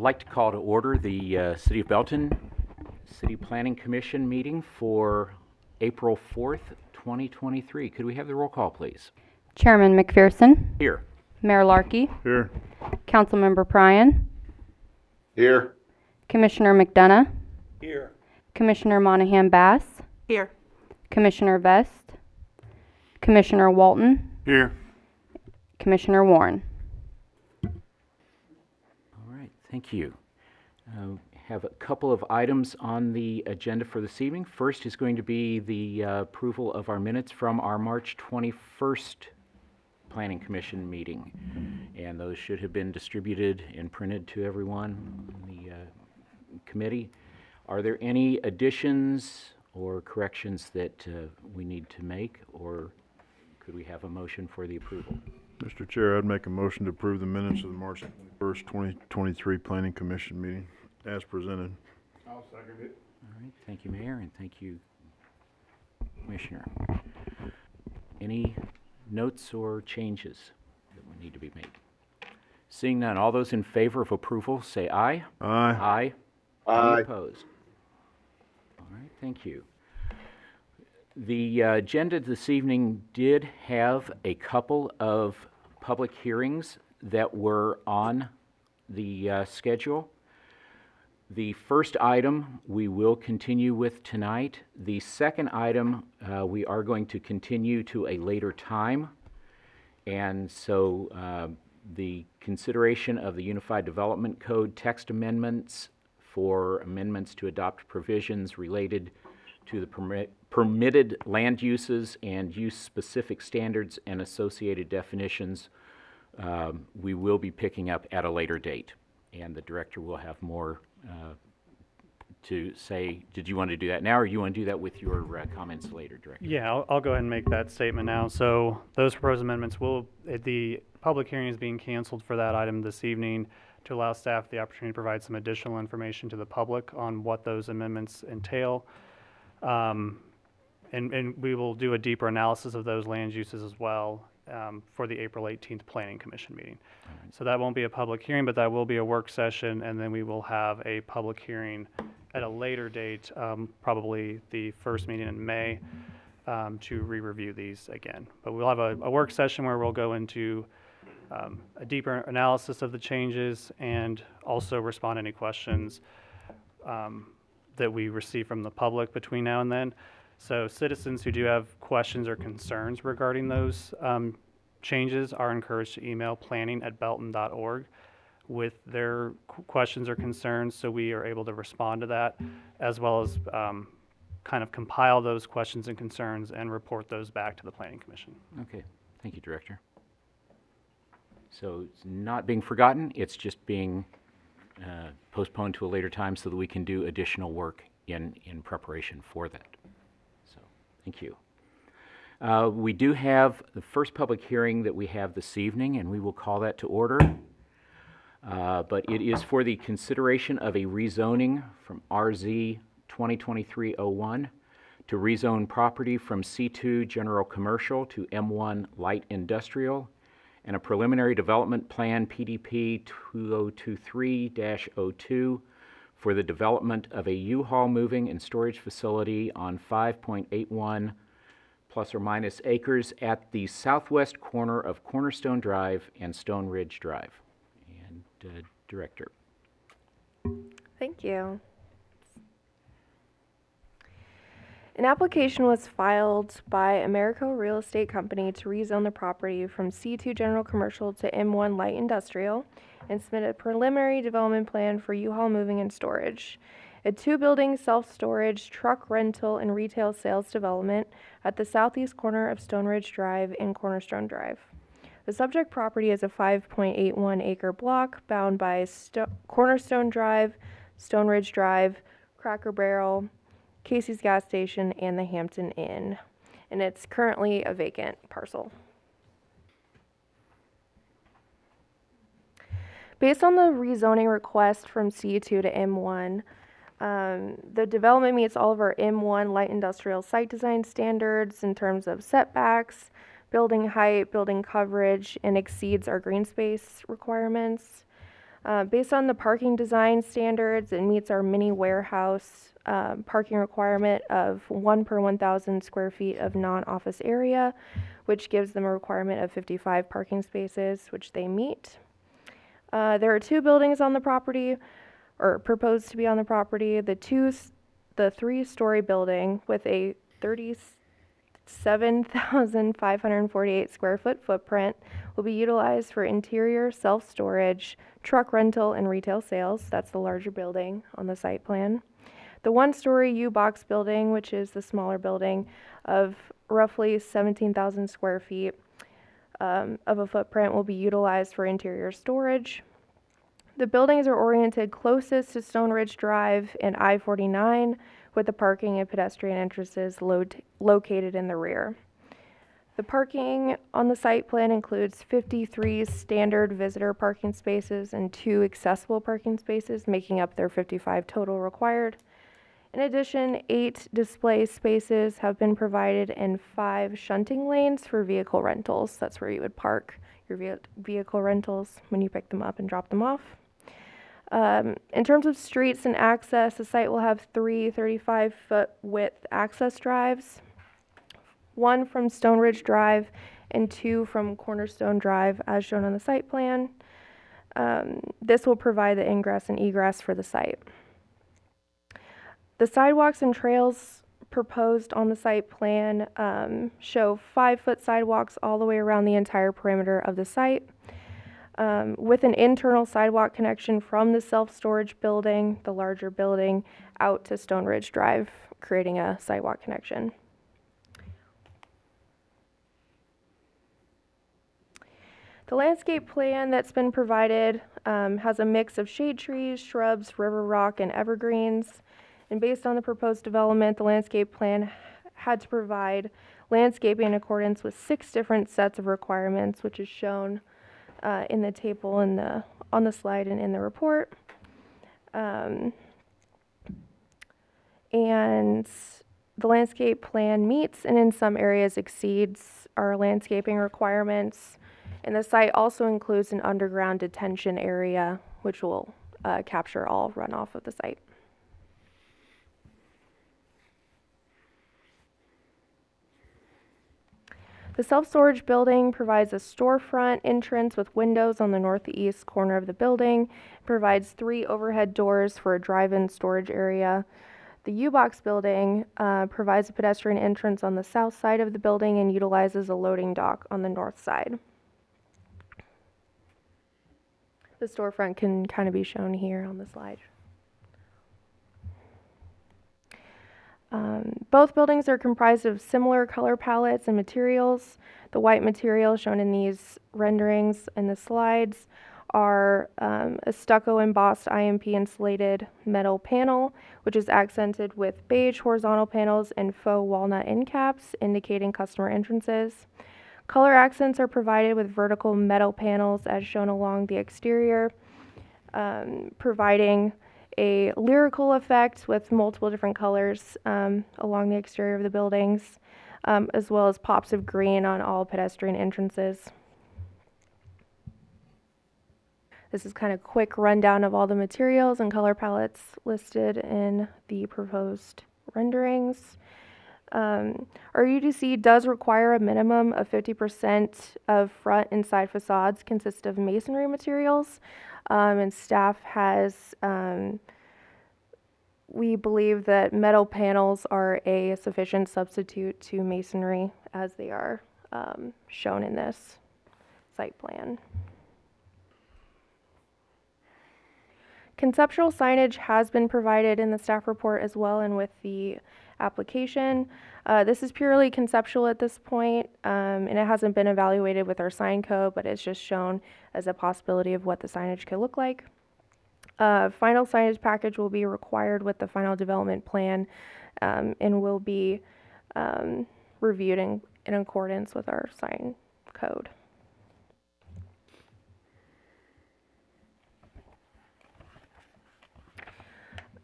like to call to order the City of Belton City Planning Commission meeting for April 4th, 2023. Could we have the roll call, please? Chairman McPherson. Here. Mayor Larkey. Here. Councilmember Pryan. Here. Commissioner McDonough. Here. Commissioner Monahan Bass. Here. Commissioner Vest. Commissioner Walton. Here. Commissioner Warren. All right, thank you. Have a couple of items on the agenda for this evening. First is going to be the approval of our minutes from our March 21st Planning Commission meeting. And those should have been distributed and printed to everyone in the committee. Are there any additions or corrections that we need to make, or could we have a motion for the approval? Mr. Chair, I'd make a motion to approve the minutes of the March 21st, 2023 Planning Commission meeting as presented. I'll second it. All right, thank you, Mayor, and thank you, Commissioner. Any notes or changes that would need to be made? Seeing none, all those in favor of approval say aye. Aye. Aye. Any opposed? All right, thank you. The agenda this evening did have a couple of public hearings that were on the schedule. The first item we will continue with tonight. The second item we are going to continue to a later time. And so the consideration of the Unified Development Code text amendments for amendments to adopt provisions related to the permitted land uses and use-specific standards and associated definitions, we will be picking up at a later date. And the director will have more to say. Did you want to do that now, or you want to do that with your comments later, Director? Yeah, I'll go ahead and make that statement now. So those proposed amendments the public hearing is being canceled for that item this evening to allow staff the opportunity to provide some additional information to the public on what those amendments entail. And we will do a deeper analysis of those land uses as well for the April 18th Planning Commission meeting. Right. So that won't be a public hearing, but that will be a work session, and then we will have a public hearing at a later date, probably the first meeting in May, to re-review these again. But we'll have a work session where we'll go into a deeper analysis of the changes and also respond to any questions that we receive from the public between now and then. So citizens who do have questions or concerns regarding those changes are encouraged to email planning@belton.org with their questions or concerns, so we are able to respond to that, as well as kind of compile those questions and concerns and report those back to the Planning Commission. Okay, thank you, Director. So it's not being forgotten, it's just being postponed to a later time so that we can do additional work in preparation for that. So, thank you. We do have the first public hearing that we have this evening, and we will call that to order. But it is for the consideration of a rezoning from RZ 2023-01 to rezone property from C2 General Commercial to M1 Light Industrial, and a preliminary development plan PDP 2023-02 for the development of a U-Haul moving and storage facility on 5.81 plus or minus acres at the southwest corner of Cornerstone Drive and Stone Ridge Drive. And Director. Thank you. An application was filed by Americo Real Estate Company to rezone the property from C2 General Commercial to M1 Light Industrial and submit a preliminary development plan for U-Haul moving and storage. A two-building self-storage, truck rental, and retail sales development at the southeast corner of Stone Ridge Drive and Cornerstone Drive. The subject property is a 5.81 acre block bound by Cornerstone Drive, Stone Ridge Drive, Cracker Barrel, Casey's Gas Station, and the Hampton Inn. And it's currently a vacant parcel. Based on the rezoning request from C2 to M1, the development meets all of our M1 light industrial site design standards in terms of setbacks, building height, building coverage, and exceeds our green space requirements. Based on the parking design standards, it meets our mini warehouse parking requirement of 1 per 1,000 square feet of non-office area, which gives them a requirement of 55 parking spaces, which they meet. There are 2 buildings on the property, or proposed to be on the property. The 3-story building with a 37,548 square foot footprint will be utilized for interior self-storage, truck rental, and retail sales. That's the larger building on the site plan. The 1-story U-Box building, which is the smaller building of roughly 17,000 square feet of a footprint, will be utilized for interior storage. The buildings are oriented closest to Stone Ridge Drive and I-49, with the parking and pedestrian entrances located in the rear. The parking on the site plan includes 53 standard visitor parking spaces and 2 accessible parking spaces, making up their 55 total required. In addition, 8 display spaces have been provided and 5 shunting lanes for vehicle rentals. That's where you would park your vehicle rentals when you pick them up and drop them off. In terms of streets and access, the site will have 3 35-foot width access drives, 1 from Stone Ridge Drive and 2 from Cornerstone Drive as shown on the site plan. This will provide the ingress and egress for the site. The sidewalks and trails proposed on the site plan show 5-foot sidewalks all the way around the entire perimeter of the site. With an internal sidewalk connection from the self-storage building, the larger building, out to Stone Ridge Drive, creating a sidewalk connection. The landscape plan that's been provided has a mix of shade trees, shrubs, river rock, and evergreens. And based on the proposed development, the landscape plan had to provide landscaping in accordance with 6 different sets of requirements, which is shown in the table on the slide and in the report. And the landscape plan meets and in some areas exceeds our landscaping requirements. And the site also includes an underground detention area, which will capture all runoff of the site. The self-storage building provides a storefront entrance with windows on the northeast corner of the building. It provides 3 overhead doors for a drive-in storage area. The U-Box building provides a pedestrian entrance on the south side of the building and utilizes a loading dock on the north side. The storefront can kind of be shown here on the slide. Both buildings are comprised of similar color palettes and materials. The white material shown in these renderings and the slides are a stucco embossed IMP insulated metal panel, which is accented with beige horizontal panels and faux walnut end caps indicating customer entrances. Color accents are provided with vertical metal panels as shown along the exterior, providing a lyrical effect with multiple different colors along the exterior of the buildings, as well as pops of green on all pedestrian entrances. This is kind of quick rundown of all the materials and color palettes listed in the proposed renderings. Our UDC does require a minimum of 50% of front and side facades consist of masonry materials, and staff has, we believe that metal panels are a sufficient substitute to masonry as they are shown in this site plan. Conceptual signage has been provided in the staff report as well and with the application. This is purely conceptual at this point, and it hasn't been evaluated with our sign code, but it's just shown as a possibility of what the signage could look like. Final signage package will be required with the final development plan and will be reviewed in accordance with our sign code.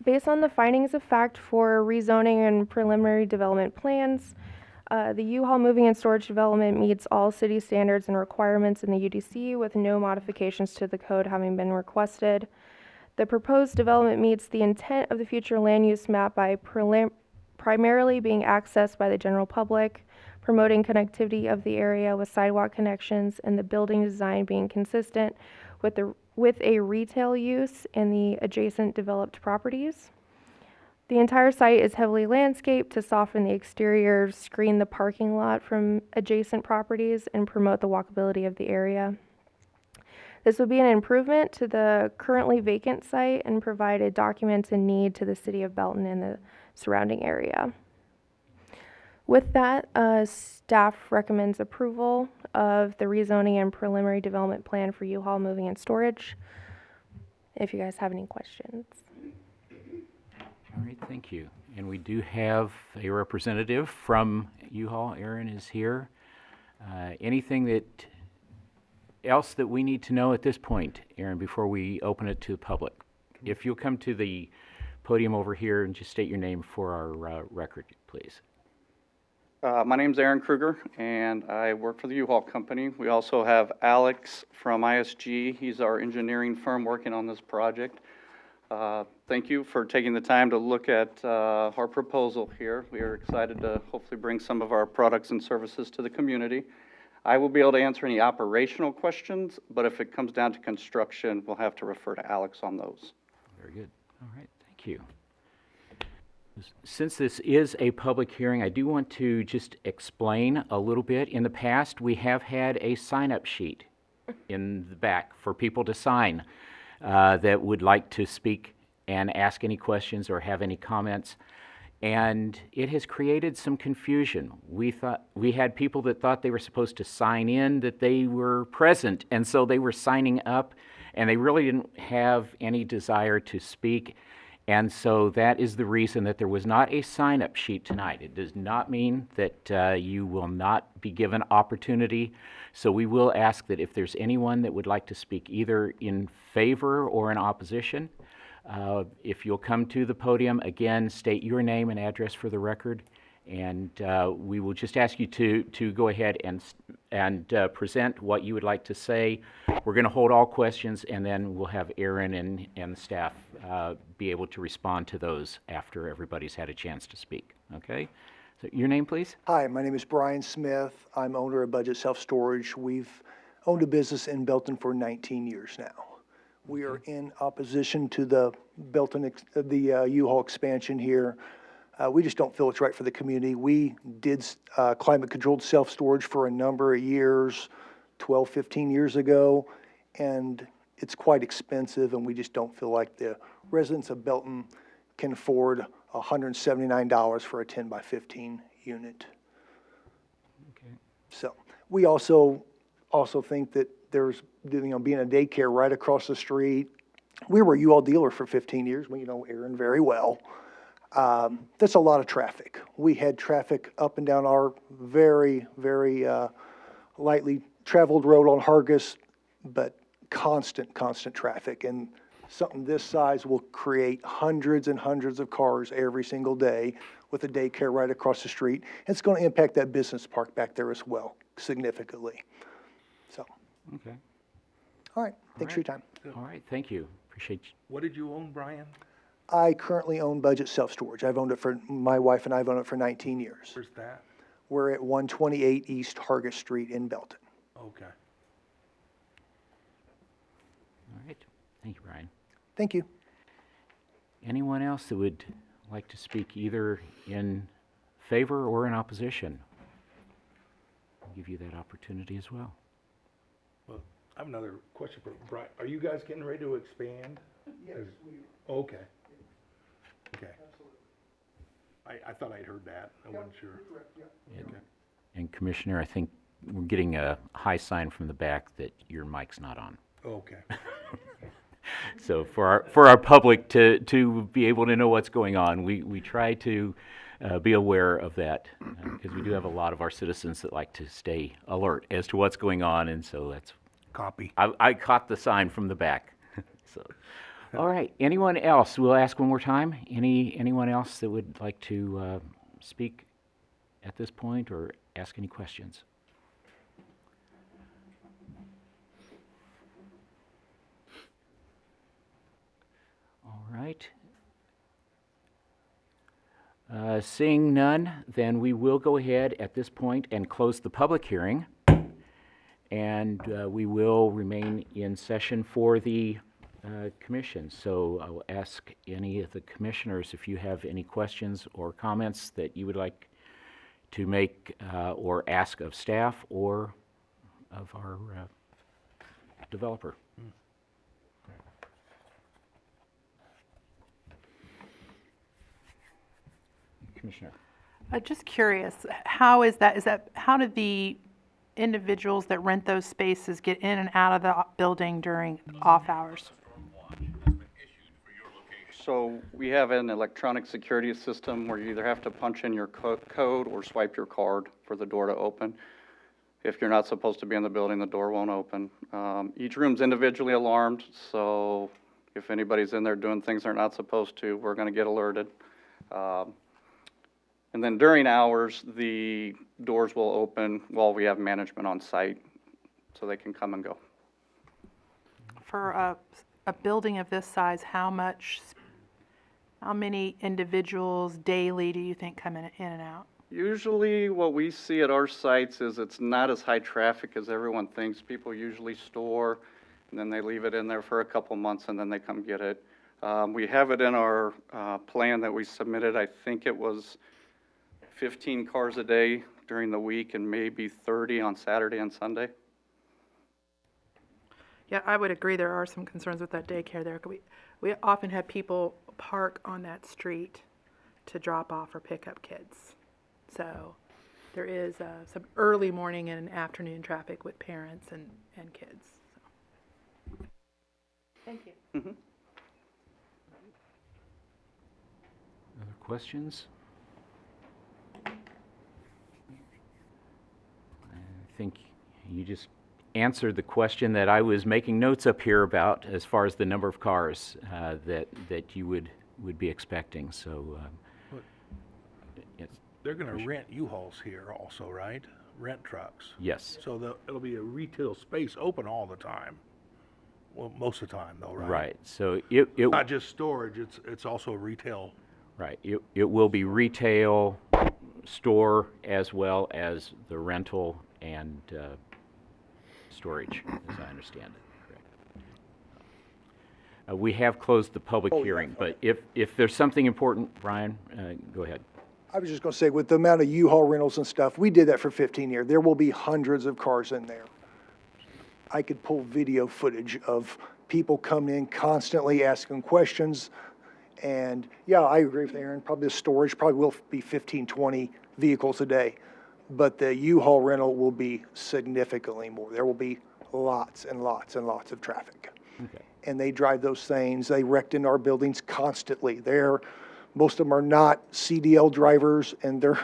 Based on the findings of fact for rezoning and preliminary development plans, The U-Haul moving and storage development meets all city standards and requirements in the UDC with no modifications to the code having been requested. The proposed development meets the intent of the future land use map by primarily being accessed by the general public, promoting connectivity of the area with sidewalk connections, and the building design being consistent with a retail use in the adjacent developed properties. The entire site is heavily landscaped to soften the exterior, screen the parking lot from adjacent properties, and promote the walkability of the area. This would be an improvement to the currently vacant site and provide a documented need to the city of Belton and the surrounding area. With that, staff recommends approval of the rezoning and preliminary development plan for U-Haul moving and storage. If you guys have any questions. All right, thank you. And we do have a representative from U-Haul. Aaron is here. Anything else that we need to know at this point, Aaron, before we open it to the public? If you'll come to the podium over here and just state your name for our record, please. My name's Aaron Kruger, and I work for the U-Haul company. We also have Alex from ISG. He's our engineering firm working on this project. Thank you for taking the time to look at our proposal here. We are excited to hopefully bring some of our products and services to the community. I will be able to answer any operational questions, but if it comes down to construction, we'll have to refer to Alex on those. Very good. All right, thank you. Since this is a public hearing, I do want to just explain a little bit. In the past, we have had a sign-up sheet in the back for people to sign that would like to speak and ask any questions or have any comments. And it has created some confusion. We had people that thought they were supposed to sign in that they were present, and so they were signing up, and they really didn't have any desire to speak. And so that is the reason that there was not a sign-up sheet tonight. It does not mean that you will not be given opportunity. So we will ask that if there's anyone that would like to speak either in favor or in opposition, if you'll come to the podium, again, state your name and address for the record, and we will just ask you to go ahead and present what you would like to say. We're going to hold all questions, and then we'll have Aaron and the staff be able to respond to those after everybody's had a chance to speak. Okay? So your name, please? Hi, my name is Brian Smith. I'm owner of Budget Self-Storage. We've owned a business in Belton for 19 years now. We are in opposition to the Belton, the U-Haul expansion here. We just don't feel it's right for the community. We did climate-controlled self-storage for a number of years, 12, 15 years ago, and it's quite expensive, and we just don't feel like the residents of Belton can afford $179 for a 10 by 15 unit. Okay. So we also think that there's, being a daycare right across the street. We were a U-Haul dealer for 15 years. We know Aaron very well. That's a lot of traffic. We had traffic up and down our very, very lightly traveled road on Hargis, but constant traffic. And something this size will create hundreds and hundreds of cars every single day with a daycare right across the street. It's going to impact that business park back there as well, significantly. So, Okay. all right. Thanks for your time. All right, thank you. Appreciate you. What did you own, Brian? I currently own Budget Self-Storage. I've owned it for, my wife and I have owned it for 19 years. Where's that? We're at 128 East Hargis Street in Belton. Okay. All right. Thank you, Brian. Thank you. Anyone else that would like to speak either in favor or in opposition? I'll give you that opportunity as well. Well, I have another question for Brian. Are you guys getting ready to expand? Yes, we are. Okay. Okay. I thought I'd heard that. I wasn't sure. Okay. And Commissioner, I think we're getting a high sign from the back that your mic's not on. Okay. So for our public to be able to know what's going on, we try to be aware of that because we do have a lot of our citizens that like to stay alert as to what's going on, and so that's. Copy. I caught the sign from the back. So, all right. Anyone else? We'll ask one more time. Anyone else that would like to speak at this point or ask any questions? All right. Seeing none, then we will go ahead at this point and close the public hearing. And we will remain in session for the commission. So I will ask any of the commissioners if you have any questions or comments that you would like to make or ask of staff or of our developer. Commissioner. Just curious, how is that, how do the individuals that rent those spaces get in and out of the building during off hours? So we have an electronic security system where you either have to punch in your code or swipe your card for the door to open. If you're not supposed to be in the building, the door won't open. Each room's individually alarmed, so if anybody's in there doing things they're not supposed to, we're going to get alerted. And then during hours, the doors will open while we have management on site, so they can come and go. For a building of this size, how many individuals daily do you think come in and out? Usually what we see at our sites is it's not as high traffic as everyone thinks. People usually store, and then they leave it in there for a couple months, and then they come get it. We have it in our plan that we submitted. I think it was 15 cars a day during the week and maybe 30 on Saturday and Sunday. Yeah, I would agree there are some concerns with that daycare there. We often have people park on that street to drop off or pick up kids. So there is some early morning and afternoon traffic with parents and kids. So. Thank you. Mm-hmm. Other questions? I think you just answered the question that I was making notes up here about as far as the number of cars that you would be expecting. So yes. They're gonna rent U-Hauls here also, right? Rent trucks. Yes. So it'll be a retail space open all the time. Well, most of the time though, right? Right. So it Not just storage, it's also retail. right. It will be retail, store, as well as the rental and storage, as I understand it. Correct. We have closed the public hearing, but if there's something important, Brian, go ahead. I was just going to say, with the amount of U-Haul rentals and stuff, we did that for 15 years. There will be hundreds of cars in there. I could pull video footage of people coming in constantly asking questions. And yeah, I agree with Aaron. Probably the storage probably will be 15, 20 vehicles a day. But the U-Haul rental will be significantly more. There will be lots and lots and lots of traffic. Okay. And they drive those things. They wrecked in our buildings constantly. Most of them are not CDL drivers, and they're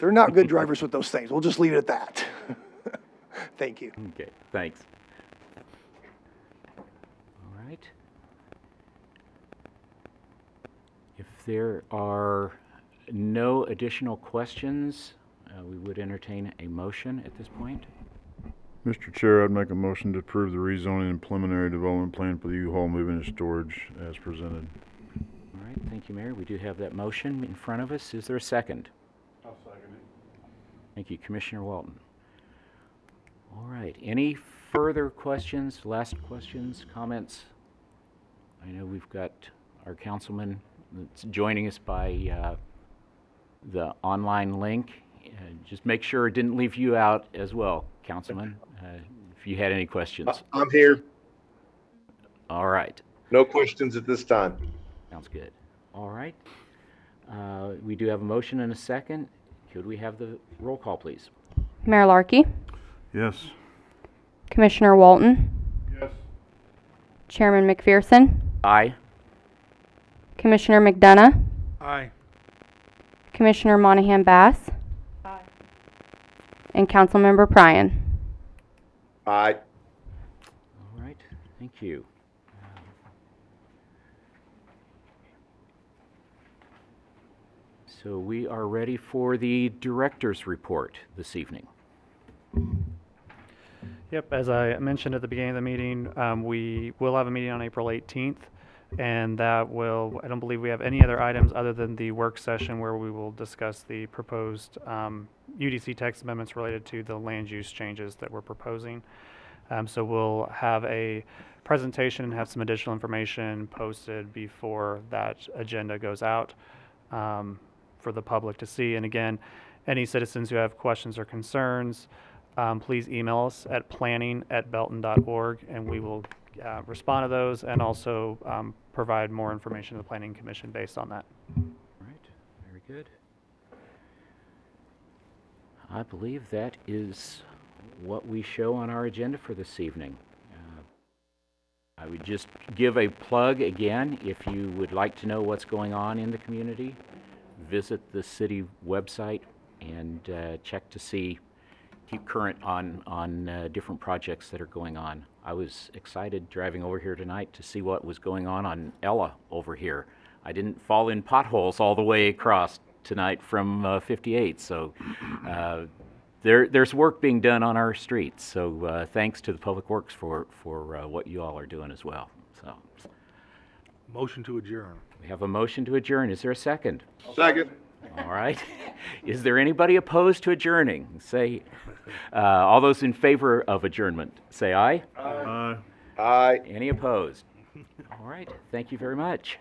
not good drivers with those things. We'll just leave it at that. Thank you. Okay, thanks. All right. If there are no additional questions, we would entertain a motion at this point. Mr. Chair, I'd make a motion to approve the rezoning and preliminary development plan for the U-Haul moving and storage as presented. All right, thank you, Mayor. We do have that motion in front of us. Is there a second? I'll second it. Thank you, Commissioner Walton. All right, any further questions, last questions, comments? I know we've got our councilman that's joining us by the online link. Just make sure it didn't leave you out as well, Councilman, if you had any questions. I'm here. All right, No questions at this time. sounds good. All right. We do have a motion and a second. Could we have the roll call, please? Mayor Larkey, Yes. Commissioner Walton, Yes. Chairman McPherson, Aye. Commissioner McDonough, Aye. Commissioner Monahan Bass, Aye. and Councilmember Pryan. Aye. All right, thank you. So we are ready for the director's report this evening. Yep, as I mentioned at the beginning of the meeting, we will have a meeting on April 18th, and that will, I don't believe we have any other items other than the work session where we will discuss the proposed UDC text amendments related to the land use changes that we're proposing. So we'll have a presentation and have some additional information posted before that agenda goes out for the public to see. And again, any citizens who have questions or concerns, please email us at planning@belton.org, and we will respond to those and also provide more information to the Planning Commission based on that. All right, very good. I believe that is what we show on our agenda for this evening. I would just give a plug again. If you would like to know what's going on in the community, visit the city website and check to see, keep current on different projects that are going on. I was excited driving over here tonight to see what was going on Ella over here. I didn't fall in potholes all the way across tonight from 58, so there's work being done on our streets. So thanks to the Public Works for what you all are doing as well. So Motion to adjourn. we have a motion to adjourn. Is there a second? Second. All right. Is there anybody opposed to adjourning? Say, all those in favor of adjournment, say aye. Aye. Aye. Any opposed? All right. Thank you very much.